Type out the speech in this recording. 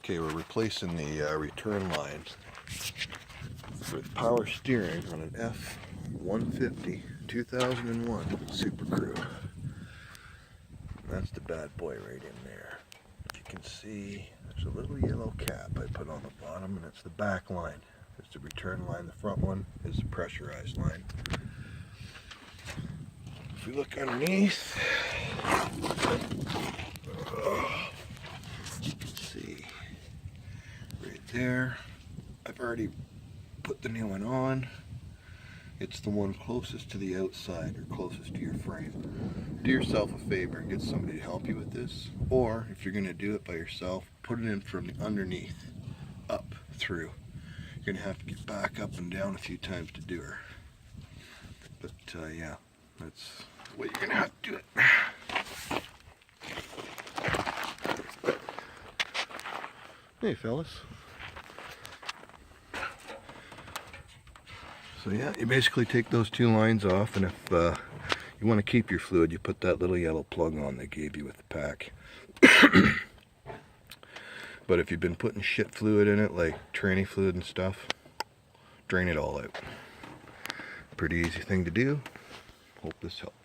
Okay, we're replacing the return line with power steering on an F150 2001 Super Crew. That's the bad boy right in there. You can see there's a little yellow cap I put on the bottom, and it's the back line. It's the return line. The front one is the pressurized line. If we look underneath, you can see right there. I've already put the new one on. It's the one closest to the outside or closest to your frame. Do yourself a favor and get somebody to help you with this, or if you're going to do it by yourself, put it in from the underneath up through. You're going to have to get back up and down a few times to do her. But yeah, that's the way you're going to have to do it. Hey fellas. So yeah, you basically take those two lines off, and if you want to keep your fluid, you put that little yellow plug on they gave you with the pack. But if you've been putting shit fluid in it, like tranny fluid and stuff, drain it all out. Pretty easy thing to do. Hope this helps.